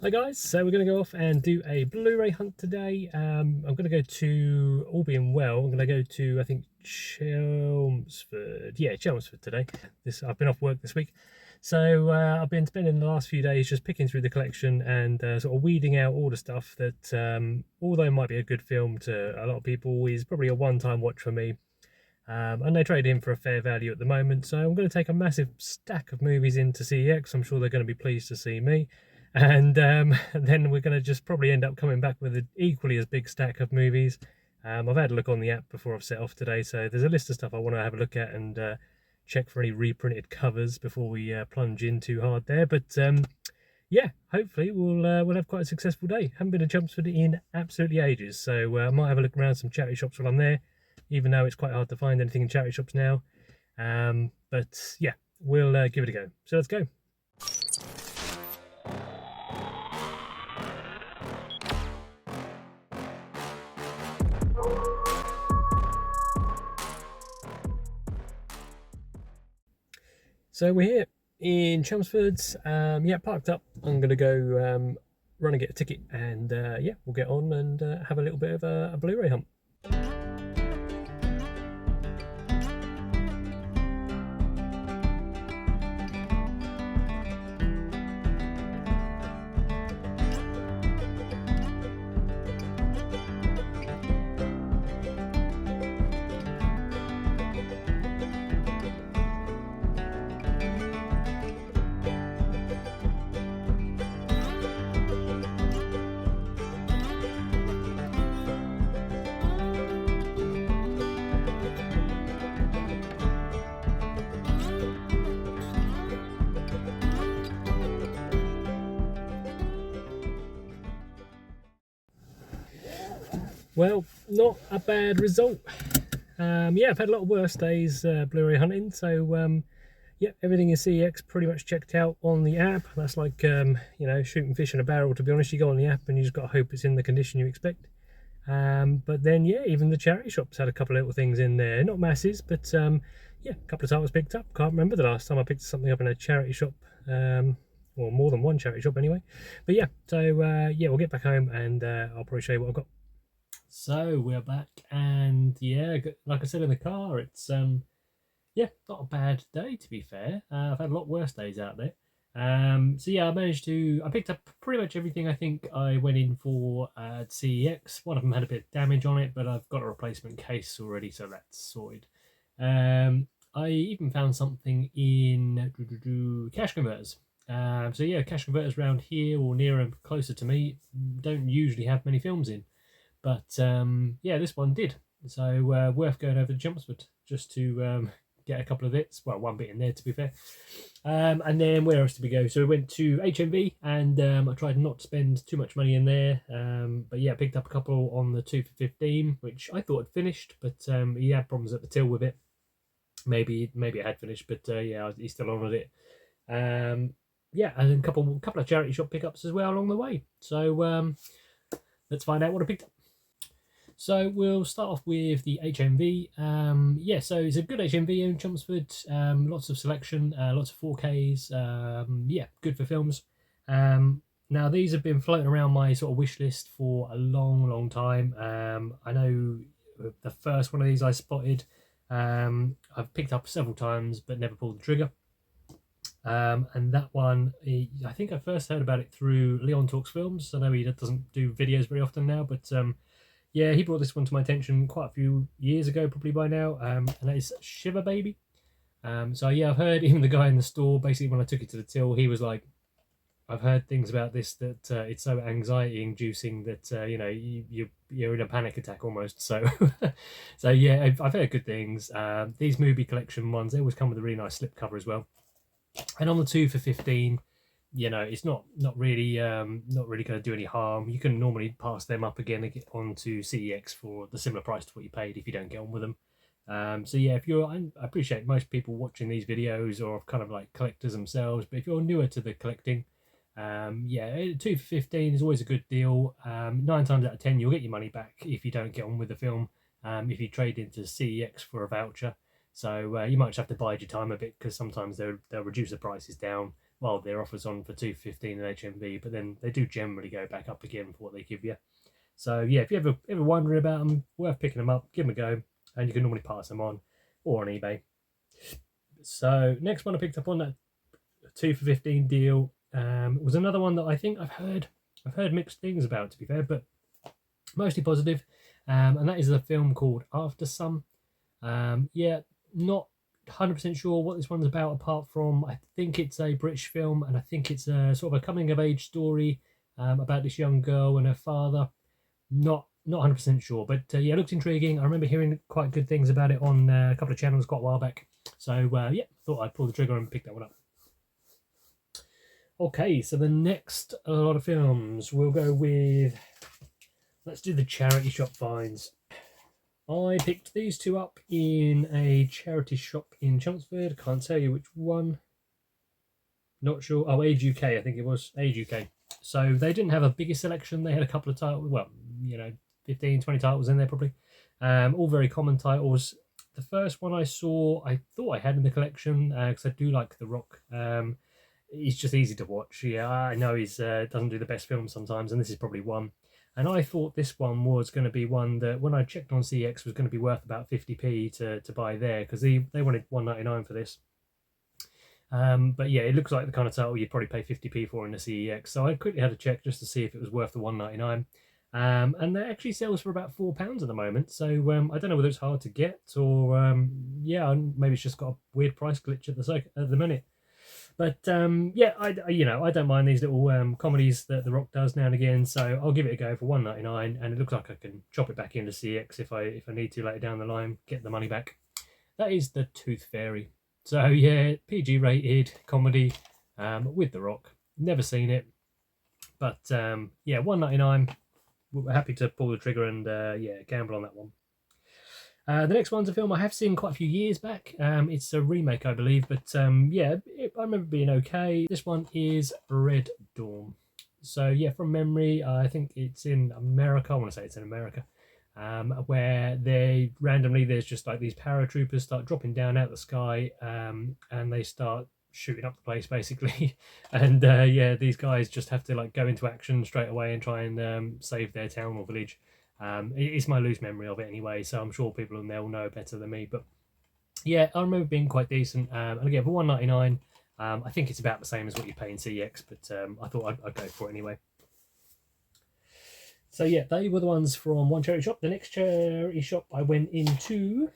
Hi guys, so we're going to go off and do a Blu-ray hunt today. I'm going to go to, all being well, I'm going to go to, I think, Chelmsford. Yeah, Chelmsford today. I've been off work this week. So I've been spending the last few days just picking through the collection and sort of weeding out all the stuff that, although it might be a good film to a lot of people, is probably a one-time watch for me. And they trade in for a fair value at the moment. So I'm going to take a massive stack of movies into CEX. I'm sure they're going to be pleased to see me. And then we're going to just probably end up coming back with an equally as big stack of movies. I've had a look on the app before I've set off today, so there's a list of stuff I want to have a look at and check for any reprinted covers before we plunge in too hard there. But yeah, hopefully we'll have quite a successful day. Haven't been to Chelmsford in absolutely ages, so I might have a look around some charity shops while I'm there, even though it's quite hard to find anything in charity shops now. But yeah, we'll give it a go. So let's go. So we're here in Chelmsford. Yeah, parked up. I'm going to go run and get a ticket, and yeah, we'll get on and have a little bit of a Blu-ray hunt. Well, not a bad result. Yeah, I've had a lot of worse days Blu-ray hunting, so yeah, everything in CEX pretty much checked out on the app. That's like you know, shooting fish in a barrel, to be honest. You go on the app and you just got to hope it's in the condition you expect. But then yeah, even the charity shops had a couple of little things in there, not masses, but yeah, a couple of titles picked up. Can't remember the last time I picked something up in a charity shop, or more than one charity shop anyway. But yeah, so yeah, we'll get back home and I'll probably show you what I've got. So we're back, and yeah, like I said in the car, it's yeah, not a bad day to be fair. I've had a lot worse days out there. So yeah, I picked up pretty much everything I think I went in for at CEX. One of them had a bit of damage on it, but I've got a replacement case already, so that's sorted. I even found something in cash converters. So yeah, cash converters around here or near and closer to me don't usually have many films in. But yeah, this one did. So worth going over to Chelmsford just to get a couple of bits. Well, one bit in there, to be fair. And then where else did we go? So we went to HMV, and I tried not to spend too much money in there. But yeah, picked up a couple on the 2 for 15, which I thought had finished, but he had problems at the till with it. Maybe it had finished, but yeah, he's still on with it. Yeah, and then a couple of charity shop pickups as well along the way. So let's find out what I picked up. So we'll start off with the HMV. Yeah, so it's a good HMV in Chelmsford. Lots of selection, lots of 4Ks. Yeah, good for films. Now these have been floating around my sort of wish list for a long time. I know the first one of these I spotted. I've picked up several times but never pulled the trigger. And that one, I think I first heard about it through Leon Talks Films. I know he doesn't do videos very often now, but yeah, he brought this one to my attention quite a few years ago, probably by now, and that is Shiver Baby. So yeah, I've heard even the guy in the store, basically when I took it to the till, he was like, I've heard things about this that it's so anxiety inducing that you know, you're in a panic attack almost. So so yeah, I've heard good things. These movie collection ones, they always come with a really nice slipcover as well. And on the 2 for 15, you know, it's not really going to do any harm. You can normally pass them up again and get onto CEX for the similar price to what you paid if you don't get on with them. So yeah, I appreciate most people watching these videos or kind of like collectors themselves, but if you're newer to the collecting, yeah, 2 for 15 is always a good deal. 9 times out of 10 you'll get your money back if you don't get on with the film, if you trade into CEX for a voucher. So you might just have to bide your time a bit, because sometimes they'll reduce the prices down. well, their offers on for 215 in HMV, but then they do generally go back up again for what they give you. So yeah, if you're ever wondering about them, worth picking them up, give them a go, and you can normally pass them on or on eBay. So next one I picked up on that 2 for 15 deal was another one that I think I've heard mixed things about, to be fair, but mostly positive, and that is a film called After Sun. Yeah, not 100% sure what this one's about, apart from I think it's a British film, and I think it's a sort of a coming of age story about this young girl and her father. Not 100% sure, but yeah, it looks intriguing. I remember hearing quite good things about it on a couple of channels quite a while back. So yeah, thought I'd pull the trigger and pick that one up. Okay, so the next lot of films we'll go with. Let's do the charity shop finds. I picked these two up in a charity shop in Chelmsford. Can't tell you which one. Not sure. Oh, Age UK, I think it was. Age UK. So they didn't have a bigger selection. They had a couple of titles. Well, 15, 20 titles in there probably. All very common titles. The first one I saw, I thought I had in the collection because I do like The Rock. He's just easy to watch. Yeah, I know he's doesn't do the best films sometimes, and this is probably one. And I thought this one was going to be one that, when I checked on CX, was going to be worth about 50p to buy there, because they wanted 1.99 for this. But yeah, it looks like the kind of title you'd probably pay 50p for in the CEX. So I quickly had a check just to see if it was worth the 1.99. And that actually sells for about £4 at the moment. So I don't know whether it's hard to get or yeah, maybe it's just got a weird price glitch at the minute. But yeah, I don't mind these little comedies that The Rock does now and again. So I'll give it a go for 1.99, and it looks like I can chop it back into CX if I need to later down the line, get the money back. That is The Tooth Fairy. So yeah, PG rated comedy with The Rock. Never seen it, but yeah, 1.99. We're happy to pull the trigger and yeah, gamble on that one. The next one's a film I have seen quite a few years back. It's a remake, I believe, but yeah, I remember being okay. This one is Red Dawn. So yeah, from memory, I think it's in America. I want to say it's in America, where there's just like these paratroopers start dropping down out of the sky, and they start shooting up the place basically. And yeah, these guys just have to like go into action straight away and try and save their town or village. It's my loose memory of it anyway, so I'm sure people in there will know better than me. But yeah, I remember being quite decent. And again, for 1.99, I think it's about the same as what you pay in CX, but I thought I'd go for it anyway. So yeah, they were the ones from one charity shop. The next charity shop I went into.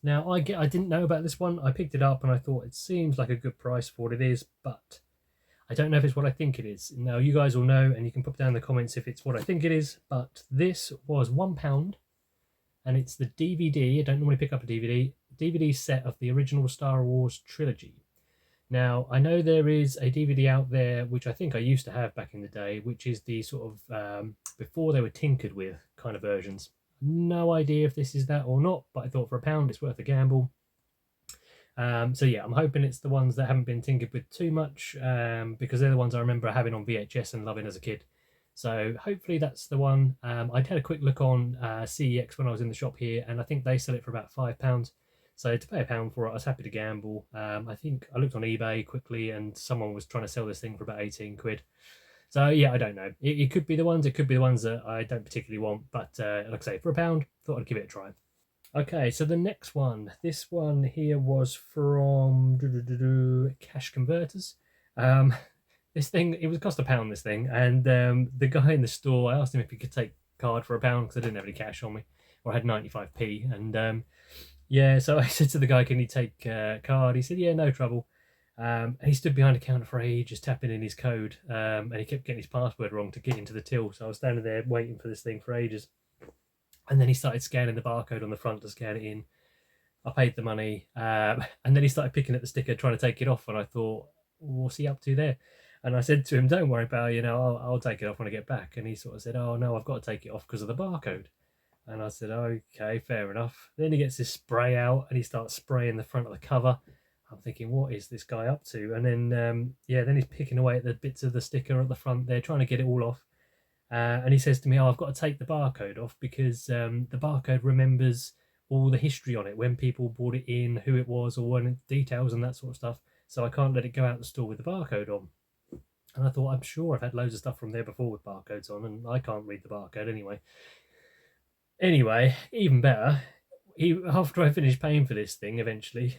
Now I didn't know about this one. I picked it up and I thought it seems like a good price for what it is, but I don't know if it's what I think it is. Now, you guys will know, and you can put down in the comments if it's what I think it is, but this was £1, and it's the DVD. I don't normally pick up a DVD set of the original Star Wars trilogy. Now, I know there is a DVD out there, which I think I used to have back in the day, which is the sort of, before they were tinkered with kind of versions. No idea if this is that or not, but I thought for £1, it's worth a gamble. So yeah, I'm hoping it's the ones that haven't been tinkered with too much, because they're the ones I remember having on VHS and loving as a kid. So hopefully that's the one. I'd had a quick look on CEX when I was in the shop here, and I think they sell it for about £5. So to pay £1 for it, I was happy to gamble. I think I looked on eBay quickly, and someone was trying to sell this thing for about 18 quid. So yeah, I don't know. It could be the ones. It could be the ones that I don't particularly want. But like I say, for £1, thought I'd give it a try. Okay, so the next one, this one here was from Cash Converters. This thing, it was cost £1, this thing, and the guy in the store, I asked him if he could take card for £1 because I didn't have any cash on me, or I had 95p, and yeah, so I said to the guy, can you take card? He said, yeah, no trouble. And he stood behind a counter for ages, tapping in his code, and he kept getting his password wrong to get into the till, so I was standing there waiting for this thing for ages. And then he started scanning the barcode on the front to scan it in. I paid the money, and then he started picking at the sticker, trying to take it off. And I thought, what's he up to there? And I said to him, don't worry, pal, I'll take it off when I get back. And he sort of said, oh, no, I've got to take it off because of the barcode. And I said, okay, fair enough. Then he gets this spray out, and he starts spraying the front of the cover. I'm thinking, what is this guy up to? And then, yeah, then he's picking away at the bits of the sticker at the front there, trying to get it all off. And he says to me, I've got to take the barcode off because the barcode remembers all the history on it, when people bought it in, who it was, all the details and that sort of stuff. so I can't let it go out the store with the barcode on. And I thought, I'm sure I've had loads of stuff from there before with barcodes on, and I can't read the barcode anyway. Anyway, even better, after I finished paying for this thing eventually,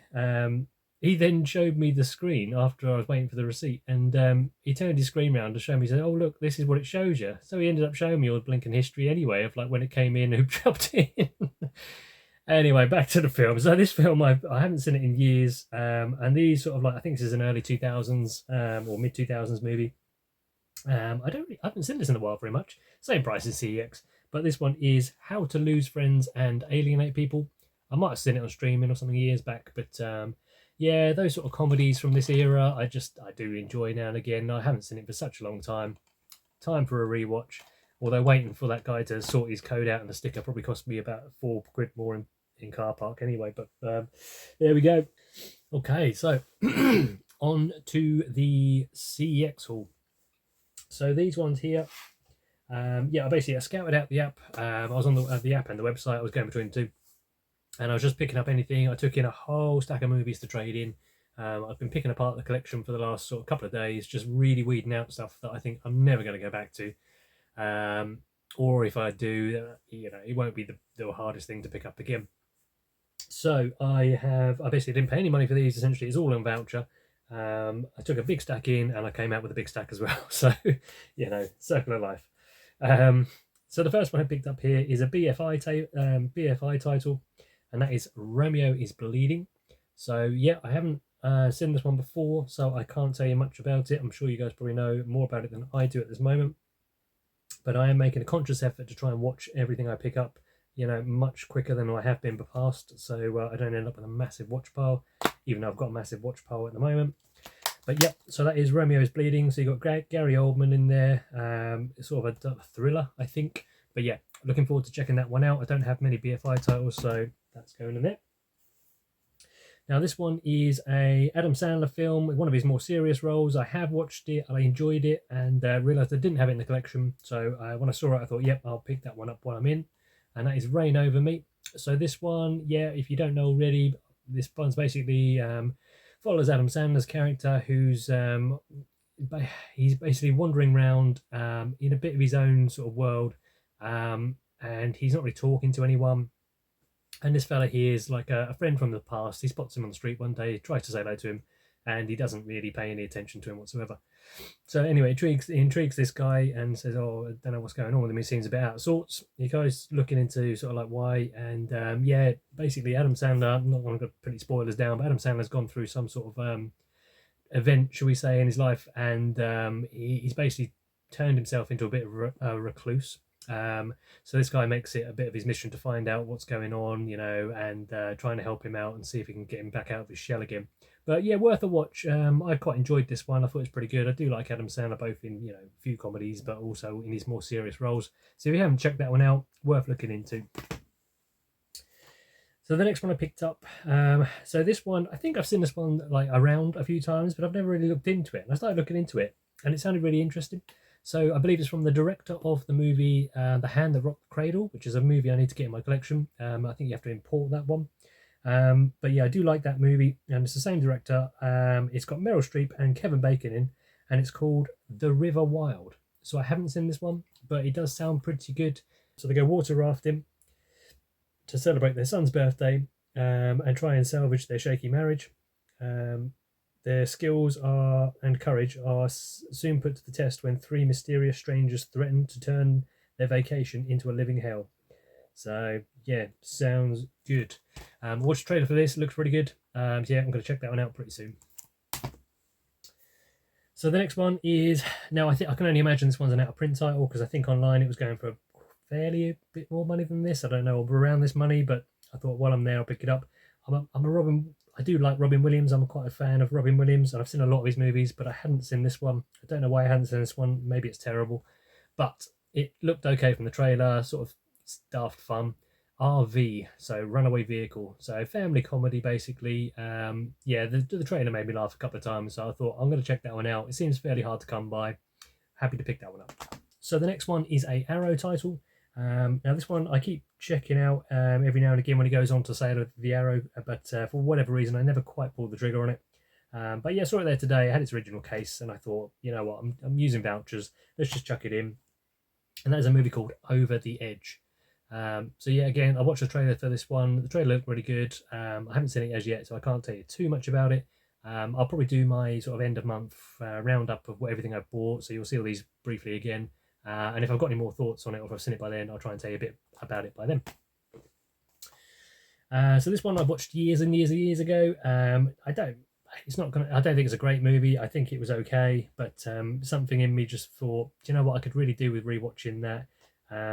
he then showed me the screen after I was waiting for the receipt, and he turned his screen around to show me, he said, oh look, this is what it shows you. So he ended up showing me all the blinking history anyway of like when it came in, who dropped it in. Anyway, back to the film. So this film, I haven't seen it in years, and these sort of like, I think this is an early 2000s or mid 2000s movie. I haven't seen this in a while very much. Same price as CEX, but this one is How to Lose Friends and Alienate People. I might have seen it on streaming or something years back, but yeah, those sort of comedies from this era, I do enjoy now and again. I haven't seen it for such a long time. Time for a rewatch. Although waiting for that guy to sort his code out and the sticker probably cost me about £4 more in car park anyway. But there we go. Okay, so on to the CEX haul. So these ones here, yeah, I scouted out the app. I was on the app and the website. I was going between the two, and I was just picking up anything. I took in a whole stack of movies to trade in. I've been picking apart the collection for the last sort of couple of days, just really weeding out stuff that I think I'm never going to go back to. Or if I do, it won't be the hardest thing to pick up again. So I basically didn't pay any money for these. Essentially, it's all on voucher. I took a big stack in and I came out with a big stack as well. So, circle of life. So the first one I picked up here is a BFI title, and that is Romeo is Bleeding. So yeah, I haven't seen this one before, so I can't tell you much about it. I'm sure you guys probably know more about it than I do at this moment. But I am making a conscious effort to try and watch everything I pick up, much quicker than I have been in the past, so I don't end up with a massive watch pile, even though I've got a massive watch pile at the moment. But yep, so that is Romeo is Bleeding. So you've got Gary Oldman in there. It's sort of a thriller, I think. But yeah, looking forward to checking that one out. I don't have many BFI titles, so that's going in there. Now this one is a Adam Sandler film, one of his more serious roles. I have watched it, I enjoyed it, and realised I didn't have it in the collection. So when I saw it, I thought, yep, I'll pick that one up while I'm in. And that is Reign Over Me. So this one, yeah, if you don't know already, this one's basically follows Adam Sandler's character, who's he's basically wandering around in a bit of his own sort of world, and he's not really talking to anyone. And this fella here is like a friend from the past. He spots him on the street one day, tries to say hello to him, and he doesn't really pay any attention to him whatsoever. So anyway, intrigues this guy and says, oh, I don't know what's going on with him. He seems a bit out of sorts. He goes looking into sort of like why. And yeah, basically Adam Sandler, I'm not going to put any spoilers down, but Adam Sandler's gone through some sort of event, shall we say, in his life. And he's basically turned himself into a bit of a recluse. So this guy makes it a bit of his mission to find out what's going on, and trying to help him out and see if he can get him back out of his shell again. But yeah, worth a watch. I quite enjoyed this one. I thought it was pretty good. I do like Adam Sandler both in a few comedies, but also in his more serious roles. So if you haven't checked that one out, worth looking into. So the next one I picked up, so this one, I think I've seen this one like around a few times, but I've never really looked into it. And I started looking into it, and it sounded really interesting. So I believe it's from the director of the movie The Hand That Rocked the Cradle, which is a movie I need to get in my collection. I think you have to import that one. But yeah, I do like that movie, and it's the same director. It's got Meryl Streep and Kevin Bacon in, and it's called The River Wild. So I haven't seen this one, but it does sound pretty good. So they go water rafting to celebrate their son's birthday, and try and salvage their shaky marriage. Their skills and courage are soon put to the test when three mysterious strangers threaten to turn their vacation into a living hell. So yeah, sounds good. Watch the trailer for this. It looks pretty good. So yeah, I'm going to check that one out pretty soon. So the next one is, now I can only imagine this one's an out of print title, because I think online it was going for fairly a bit more money than this. I don't know, around this money, but I thought while I'm there I'll pick it up. I do like Robin Williams. I'm quite a fan of Robin Williams, and I've seen a lot of his movies, but I hadn't seen this one. I don't know why I hadn't seen this one. Maybe it's terrible, but it looked okay from the trailer, sort of daft fun. RV, so runaway vehicle, so family comedy basically. Yeah, the trailer made me laugh a couple of times, so I thought I'm going to check that one out. It seems fairly hard to come by. Happy to pick that one up. So the next one is a Arrow title. Now this one I keep checking out every now and again when it goes on to sale at the Arrow, but for whatever reason I never quite pulled the trigger on it. But yeah, I saw it there today. I had its original case, and I thought, you know what, I'm using vouchers. Let's just chuck it in. And that is a movie called Over the Edge. So yeah, again, I watched the trailer for this one. The trailer looked really good. I haven't seen it as yet, so I can't tell you too much about it. I'll probably do my sort of end of month roundup of everything I've bought, so you'll see all these briefly again. And if I've got any more thoughts on it, or if I've seen it by then, I'll try and tell you a bit about it by then. So this one I've watched years and years and years ago. I don't think it's a great movie. I think it was okay, but something in me just thought, do you know what I could really do with rewatching that.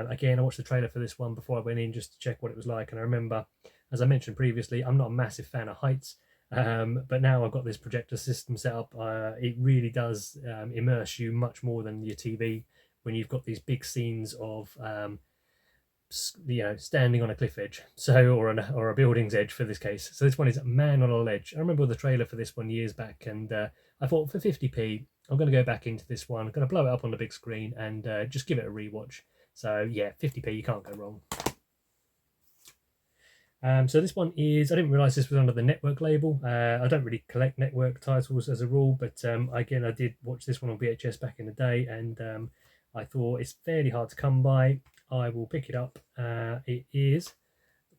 Again, I watched the trailer for this one before I went in just to check what it was like, and I remember, as I mentioned previously, I'm not a massive fan of heights, but now I've got this projector system set up. It really does immerse you much more than your TV when you've got these big scenes of standing on a cliff edge, or a building's edge for this case. So this one is Man on a Ledge. I remember the trailer for this one years back, and I thought for 50p I'm going to go back into this one. I'm going to blow it up on the big screen and just give it a rewatch. So yeah, 50p, you can't go wrong. So this one is, I didn't realise this was under the network label. I don't really collect network titles as a rule, but again, I did watch this one on VHS back in the day, and I thought it's fairly hard to come by. I will pick it up. It is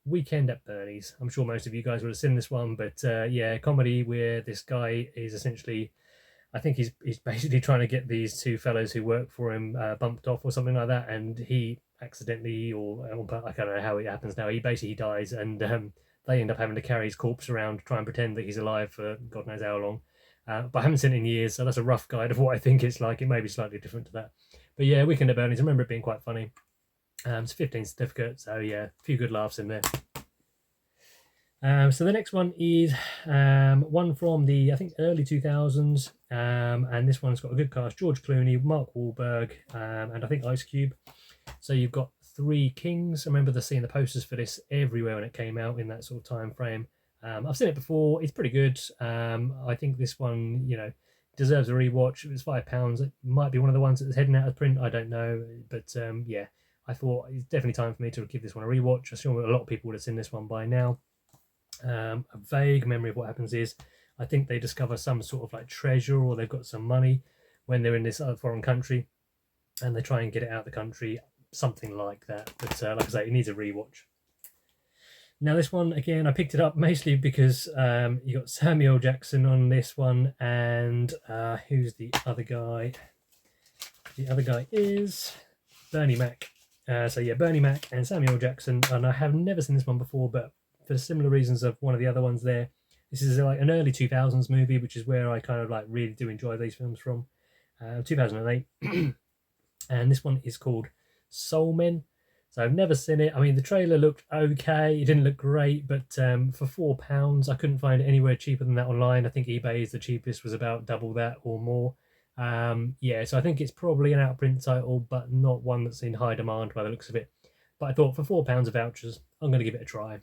Weekend at Bernie's. I'm sure most of you guys would have seen this one, but yeah, comedy where this guy is essentially, I think he's basically trying to get these two fellows who work for him bumped off or something like that, and he accidentally, or I don't know how it happens now, he basically dies, and they end up having to carry his corpse around, try and pretend that he's alive for God knows how long. But I haven't seen it in years, so that's a rough guide of what I think it's like. It may be slightly different to that. But yeah, Weekend at Bernie's, I remember it being quite funny. It's 15 certificate, so yeah, a few good laughs in there. So the next one is one from the, I think, early 2000s, and this one's got a good cast: George Clooney, Mark Wahlberg, and I think Ice Cube. So you've got Three Kings. I remember seeing the posters for this everywhere when it came out in that sort of time frame. I've seen it before. It's pretty good. I think this one, deserves a rewatch. It was £5. It might be one of the ones that's heading out of print. I don't know, but yeah, I thought it's definitely time for me to give this one a rewatch. I assume a lot of people would have seen this one by now. A vague memory of what happens is, I think they discover some sort of like treasure, or they've got some money when they're in this other foreign country, and they try and get it out of the country, something like that. But like I say, it needs a rewatch. Now this one, again, I picked it up mostly because you got Samuel Jackson on this one, and who's the other guy? The other guy is Bernie Mac. So yeah, Bernie Mac and Samuel Jackson, and I have never seen this one before, but for similar reasons of one of the other ones there, this is like an early 2000s movie, which is where I kind of like really do enjoy these films from. 2008. And this one is called Soul Men. So I've never seen it. I mean, the trailer looked okay. It didn't look great, but for £4, I couldn't find it anywhere cheaper than that online. I think eBay is the cheapest, was about double that or more. Yeah, so I think it's probably an out-of-print title, but not one that's in high demand by the looks of it. But I thought for £4 of vouchers, I'm going to give it a try.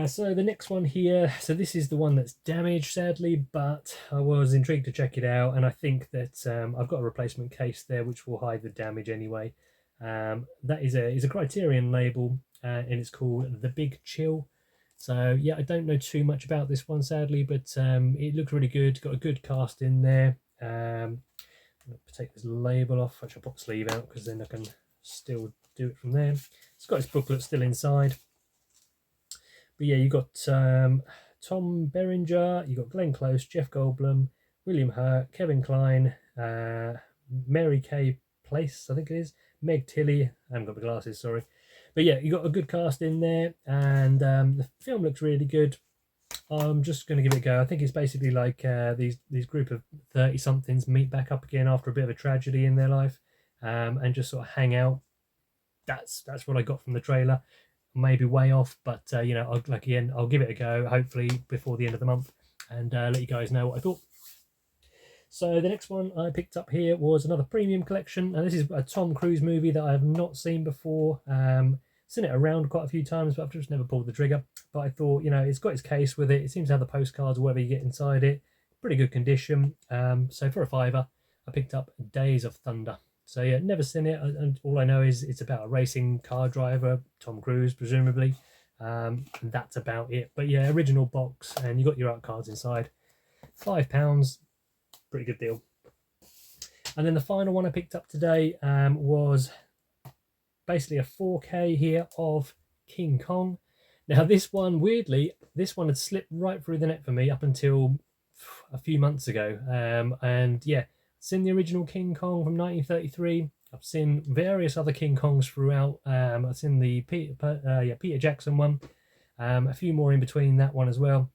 So the next one here, so this is the one that's damaged, sadly, but I was intrigued to check it out, and I think that I've got a replacement case there which will hide the damage anyway. That is a Criterion label, and it's called The Big Chill. So yeah, I don't know too much about this one, sadly, but it looked really good. Got a good cast in there. I'm going to take this label off, which I'll put the sleeve out because then I can still do it from there. It's got its booklet still inside. But yeah, you got Tom Berenger, you got Glenn Close, Jeff Goldblum, William Hurt, Kevin Kline, Mary Kay Place, I think it is, Meg Tilly. I haven't got the glasses, sorry. But yeah, you got a good cast in there, and the film looks really good. I'm just going to give it a go. I think it's basically like these group of 30-somethings meet back up again after a bit of a tragedy in their life, and just sort of hang out. That's what I got from the trailer. Maybe way off, but I'll give it a go, hopefully before the end of the month, and let you guys know what I thought. So the next one I picked up here was another premium collection, and this is a Tom Cruise movie that I have not seen before. Seen it around quite a few times, but I've just never pulled the trigger. But I thought, it's got its case with it. It seems to have the postcards or whatever you get inside it. Pretty good condition. So for a £5, I picked up Days of Thunder. So yeah, never seen it, and all I know is it's about a racing car driver, Tom Cruise, presumably, And that's about it. But yeah, original box, and you got your art cards inside. £5, pretty good deal. And then the final one I picked up today was basically a 4K here of King Kong. Now this one, weirdly, this one had slipped right through the net for me up until a few months ago. And yeah, seen the original King Kong from 1933. I've seen various other King Kongs throughout. I've seen the Peter Jackson one, a few more in between that one as well.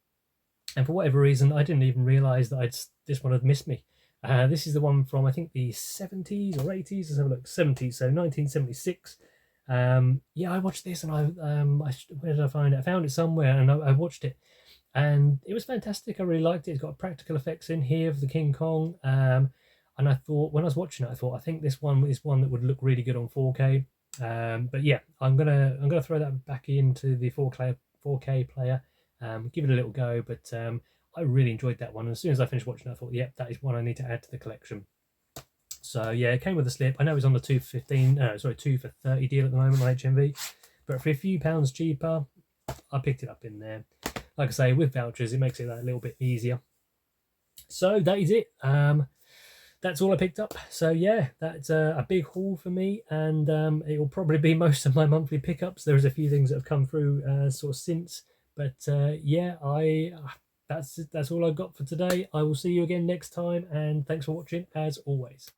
And for whatever reason, I didn't even realise that this one had missed me. This is the one from, I think, the 70s or 80s. Let's have a look. 70s, so 1976. Yeah, I watched this, and where did I find it? I found it somewhere, and I watched it, and it was fantastic. I really liked it. It's got practical effects in here of the King Kong, and I thought, when I was watching it, I think this one is one that would look really good on 4K. But yeah, I'm gonna throw that back into the 4K player. Give it a little go, but I really enjoyed that one. And as soon as I finished watching it, I thought, yep, that is one I need to add to the collection. So yeah, it came with a slip. I know it's on the 2 for 2 for 30 deal at the moment on HMV, but for a few pounds cheaper, I picked it up in there. Like I say, with vouchers, it makes it that little bit easier. So that is it. That's all I picked up. So yeah, that's a big haul for me, and it will probably be most of my monthly pickups. There's a few things that have come through sort of since, but yeah, that's all I've got for today. I will see you again next time, and thanks for watching as always.